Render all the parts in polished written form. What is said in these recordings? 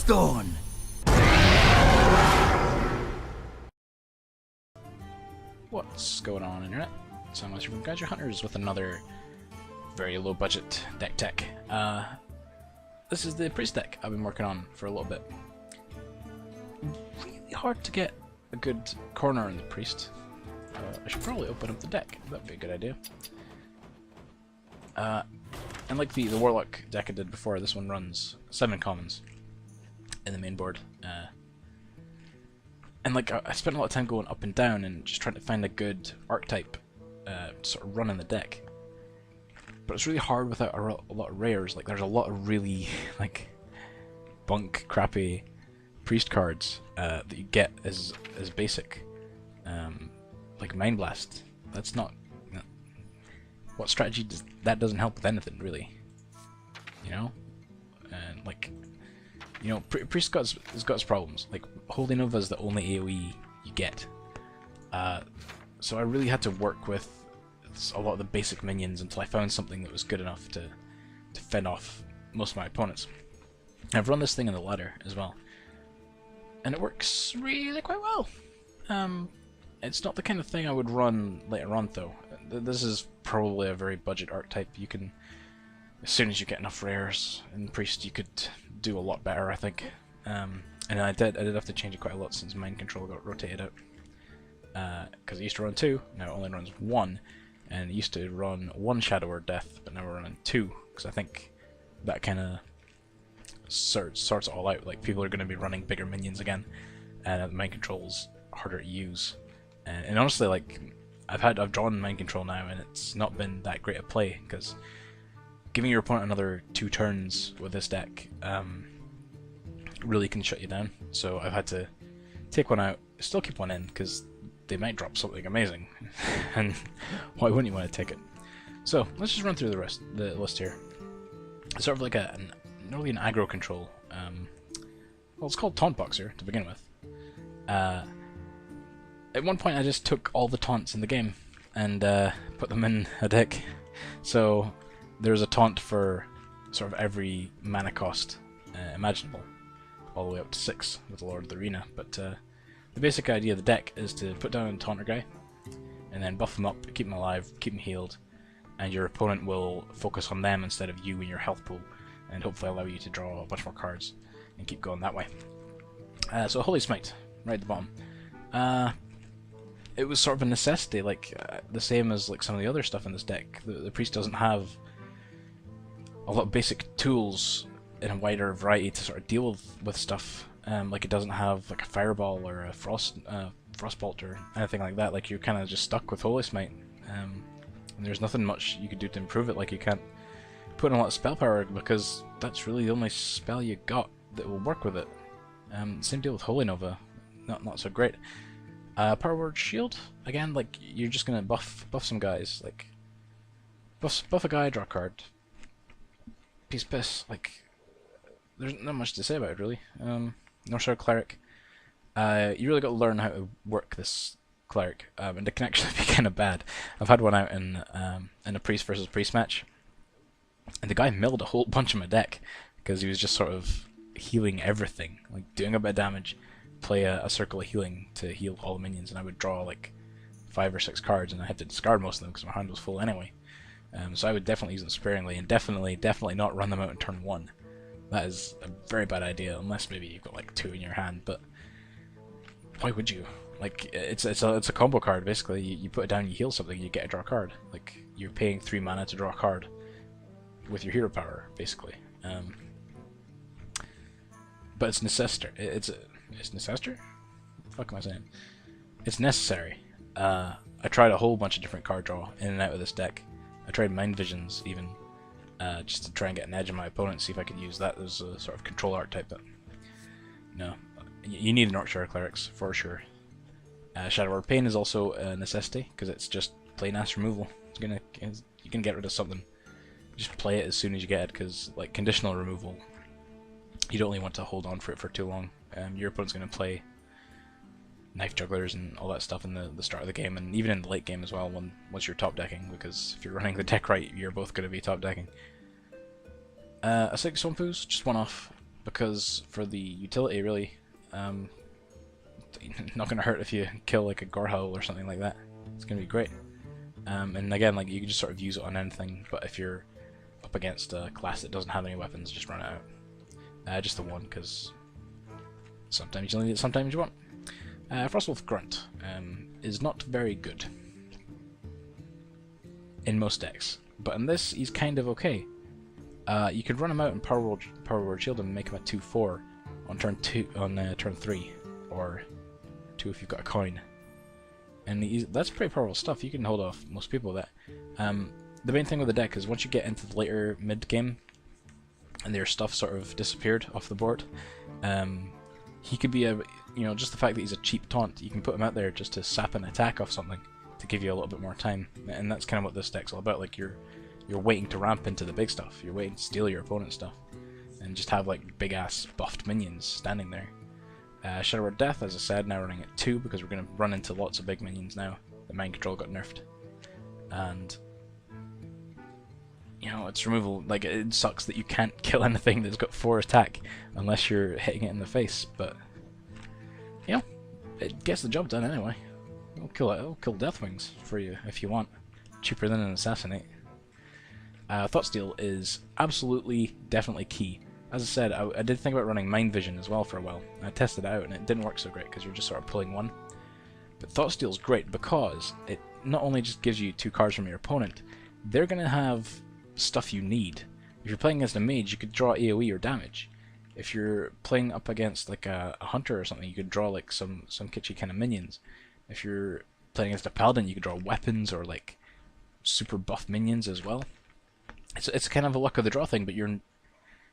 Hearthstone! What's going on, Internet? Samwise from Kaiju Hunters with another very low budget deck tech. This is the priest deck I've been working on for a little bit. Really hard to get a good corner in the priest. I should probably open up the deck. That'd be a good idea. And like the warlock deck I did before, this one runs 7 commons in the main board. And like I spent a lot of time going up and down and just trying to find a good archetype to sort of run in the deck. But it's really hard without a lot of rares. Like there's a lot of really like bunk, crappy priest cards that you get as basic. Like Mind Blast. That's not. What strategy does that? Doesn't help with anything really. You know, and like. You know, Priest has got its problems. Like, Holy Nova is the only AoE you get. So I really had to work with a lot of the basic minions until I found something that was good enough to fend off most of my opponents. And I've run this thing in the ladder as well. And it works really quite well. It's not the kind of thing I would run later on, though. This is probably a very budget archetype. You can... As soon as you get enough rares in Priest, you could do a lot better, I think. And I did have to change it quite a lot since Mind Control got rotated out. Because it used to run 2, now it only runs 1. And it used to run 1 Shadow or Death, but now we're running 2. Because I think that kind of sorts it all out. Like, people are going to be running bigger minions again. And Mind Control's harder to use. And honestly, like, I've drawn Mind Control now, and it's not been that great a play, because giving your opponent another 2 turns with this deck really can shut you down. So I've had to take one out, still keep one in, because they might drop something amazing. And why wouldn't you want to take it? So let's just run through the list here. It's sort of like not really an aggro control. Well, it's called Taunt-Boxer to begin with. At one point I just took all the taunts in the game and put them in a deck. So there's a taunt for sort of every mana cost imaginable, all the way up to 6 with the Lord of the Arena. But the basic idea of the deck is to put down a taunter guy, and then buff him up, keep him alive, keep him healed, and your opponent will focus on them instead of you and your health pool, and hopefully allow you to draw a bunch more cards and keep going that way. So Holy Smite, right at the bottom. It was sort of a necessity, like the same as like some of the other stuff in this deck. The priest doesn't have a lot of basic tools in a wider variety to sort of deal with stuff. Like it doesn't have like a fireball or a frostbolt or anything like that. Like you're kind of just stuck with Holy Smite, and there's nothing much you could do to improve it. Like you can't put in a lot of spell power because that's really the only spell you got that will work with it. Same deal with Holy Nova, not so great. Power Word Shield, again, like you're just gonna buff some guys, like buff a guy, draw a card. Piss, like there's not much to say about it really. Northshire Cleric, you really got to learn how to work this cleric, and it can actually be kind of bad. I've had one out in a priest versus priest match, and the guy milled a whole bunch of my deck because he was just sort of healing everything, like doing a bit of damage, play a circle of healing to heal all the minions, and I would draw like 5 or 6 cards, and I had to discard most of them because my hand was full anyway. So I would definitely use them sparingly, and definitely not run them out in turn 1. That is a very bad idea, unless maybe you've got like 2 in your hand. But why would you? Like it's a combo card basically. You put it down, you heal something, you get a draw card. Like you're paying 3 mana to draw a card with your hero power basically. But it's necessary. It's necessary? What the fuck am I saying? It's necessary. I tried a whole bunch of different card draw in and out of this deck. I tried Mind Visions even, just to try and get an edge on my opponent, see if I could use that as a sort of control archetype. But no, you need an Northshire Clerics for sure. Shadow Word Pain is also a necessity because it's just plain ass removal. You can get rid of something. Just play it as soon as you get it, because like conditional removal, you don't really want to hold on for it for too long. Your opponent's going to play knife jugglers and all that stuff in the start of the game, and even in the late game as well once you're top decking, because if you're running the deck right, you're both going to be top decking. Acidic Swampoos, just one off. because for the utility, really, not going to hurt if you kill like a Gorehowl or something like that. It's going to be great. And again, like you can just sort of use it on anything, but if you're up against a class that doesn't have any weapons, just run it out. Just the one, because sometimes you need it, sometimes you won't. Frostwolf Grunt is not very good in most decks, but in this he's kind of okay. You could run him out and Power Word Shield him and make him a 2/4 on turn 3, or 2 if you've got a coin. And that's pretty powerful stuff. You can hold off most people with that. The main thing with the deck is once you get into the later mid game and their stuff sort of disappeared off the board, he could be just the fact that he's a cheap taunt, you can put him out there just to sap an attack off something to give you a little bit more time. And that's kind of what this deck's all about. Like you're waiting to ramp into the big stuff. You're waiting to steal your opponent's stuff and just have like big ass buffed minions standing there. Shadow Word Death, as I said, now running at 2 because we're going to run into lots of big minions now. The Mind Control got nerfed. And its removal, like, it sucks that you can't kill anything that's got 4 attack unless you're hitting it in the face, but it gets the job done anyway. It'll kill Deathwings for you if you want. Cheaper than an Assassinate. Thoughtsteal is absolutely, definitely key. As I said, I did think about running Mind Vision as well for a while. I tested it out and it didn't work so great because you're just sort of pulling one. But Thoughtsteal's great because it not only just gives you 2 cards from your opponent, they're going to have stuff you need. If you're playing against a mage, you could draw AoE or damage. If you're playing up against like a hunter or something, you could draw like some kitschy kind of minions. If you're playing against a paladin, you could draw weapons or like super buff minions as well. It's kind of a luck of the draw thing, but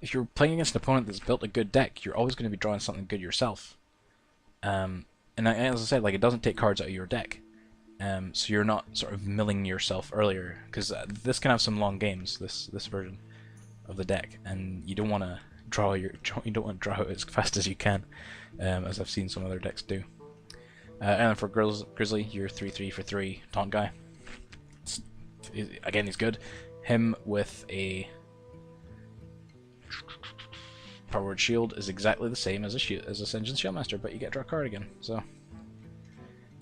if you're playing against an opponent that's built a good deck, you're always going to be drawing something good yourself. And as I said, like, it doesn't take cards out of your deck, so you're not sort of milling yourself earlier, because this can have some long games, this version of the deck, and you don't want to draw out as fast as you can, as I've seen some other decks do. And then for Grizzly, you're 3/3 for 3 taunt guy. Again, he's good. Him with a Power Word Shield is exactly the same as Ascension Shieldmaster, but you get to draw a card again. So,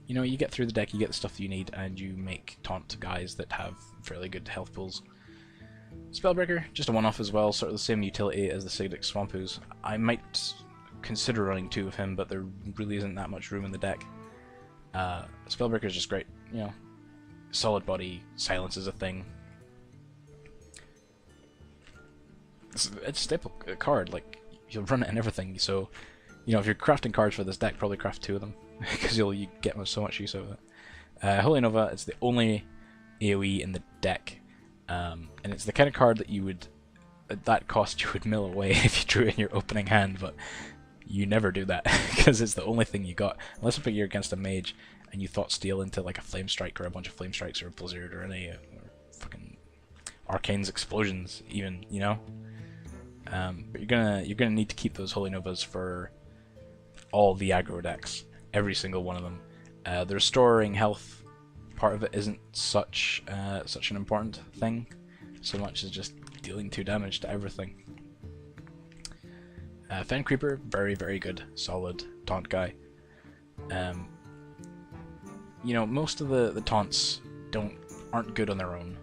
you get through the deck, you get the stuff that you need, and you make taunt guys that have fairly good health pools. Spellbreaker, just a one-off as well, sort of the same utility as the Sigdic Swampoos. I might consider running 2 of him, but there really isn't that much room in the deck. Spellbreaker is just great. Solid body, silence is a thing. It's a staple card, like, you'll run it in everything, so, if you're crafting cards for this deck, probably craft 2 of them, because you get so much use out of it. Holy Nova, it's the only AoE in the deck, and it's the kind of card that you would, at that cost, you would mill away if you drew it in your opening hand, but you never do that, because it's the only thing you got, unless you're against a mage, and you Thoughtsteal into, like, a Flame Strike, or a bunch of Flame Strikes, or a Blizzard, or any fucking Arcane's Explosions, even, but you're gonna need to keep those Holy Novas for all the aggro decks, every single one of them. The restoring health part of it isn't such an important thing, so much as just dealing 2 damage to everything. Fen Creeper, very, very good, solid taunt guy. Most of the taunts aren't good on their own.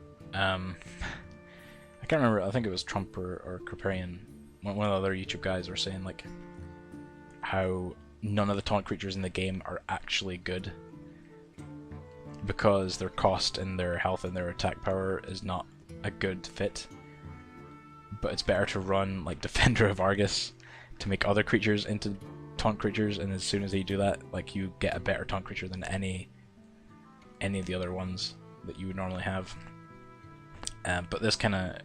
I can't remember, I think it was Trump or Kriparian, one of the other YouTube guys were saying, like, how none of the taunt creatures in the game are actually good because their cost and their health and their attack power is not a good fit. But it's better to run, like, Defender of Argus to make other creatures into taunt creatures, and as soon as you do that, like, you get a better taunt creature than any of the other ones that you would normally have. But this kind of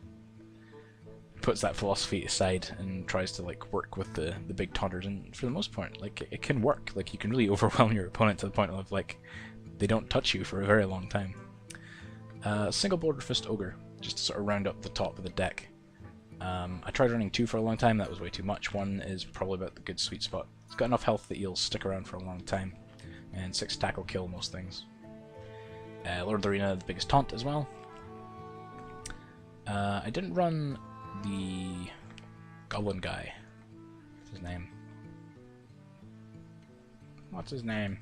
puts that philosophy aside and tries to, like, work with the big taunters, and for the most part, like, it can work. Like, you can really overwhelm your opponent to the point of, like, they don't touch you for a very long time. Single Border Fist Ogre, just to sort of round up the top of the deck. I tried running 2 for a long time, that was way too much. 1 is probably about the good sweet spot. It's got enough health that you'll stick around for a long time, and 6 attack will kill most things. Lord of the Arena, the biggest taunt as well. I didn't run the Goblin guy. his name? What's his name?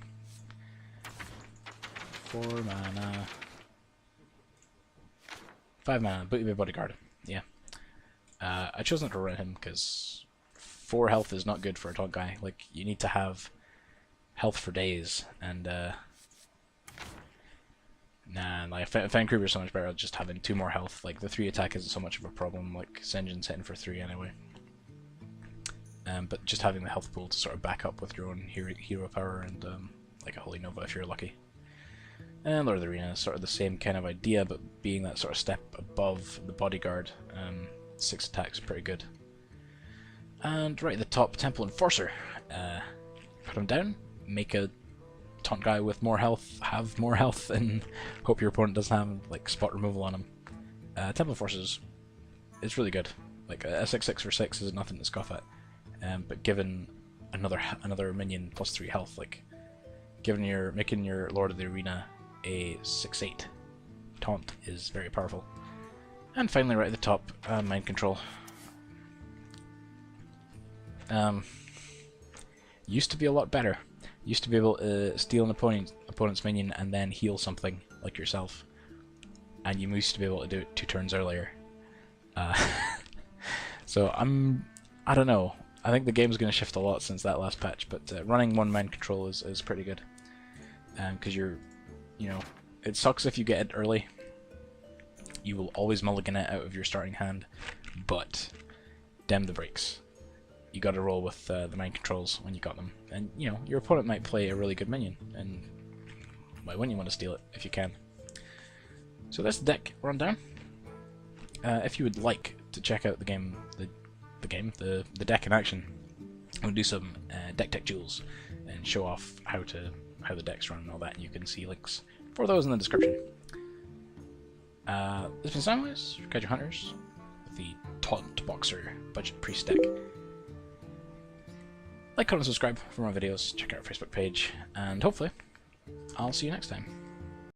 4 mana. 5 mana, Booty Bodyguard. Yeah. I chose not to run him because 4 health is not good for a taunt guy. Like, you need to have health for days, and nah, like, Fang Creeper's so much better just having 2 more health. Like, the 3 attack isn't so much of a problem, like, Senjin's hitting for 3 anyway. But just having the health pool to sort of back up with your own hero power and, like a Holy Nova if you're lucky. And Lord of the Arena is sort of the same kind of idea, but being that sort of step above the Bodyguard. 6 attacks, pretty good. And right at the top, Temple Enforcer. Put him down, make a taunt guy with more health, have more health, and hope your opponent doesn't have like spot removal on him. Temple Enforcer is really good. Like a 6/6 for 6 is nothing to scoff at. But given another minion plus 3 health, like making your Lord of the Arena a 6/8 taunt is very powerful. And finally, right at the top, Mind Control. Used to be a lot better. Used to be able to steal an opponent's minion and then heal something, like yourself. And you used to be able to do it 2 turns earlier. So I don't know. I think the game's going to shift a lot since that last patch, but running 1 Mind Control is pretty good. Because it sucks if you get it early. You will always mulligan it out of your starting hand, but damn the breaks. You got to roll with the Mind Controls when you got them, and your opponent might play a really good minion, and why wouldn't you want to steal it if you can? So that's the deck rundown. If you would like to check out the deck in action, we'll do some deck tech duels and show off how the decks run and all that. And you can see links for those in the description. This has been Samwise, Kaiju Hunters, with the Taunt-Boxer budget priest deck. Like, comment, and subscribe for more videos. Check out our Facebook page, and hopefully, I'll see you next time.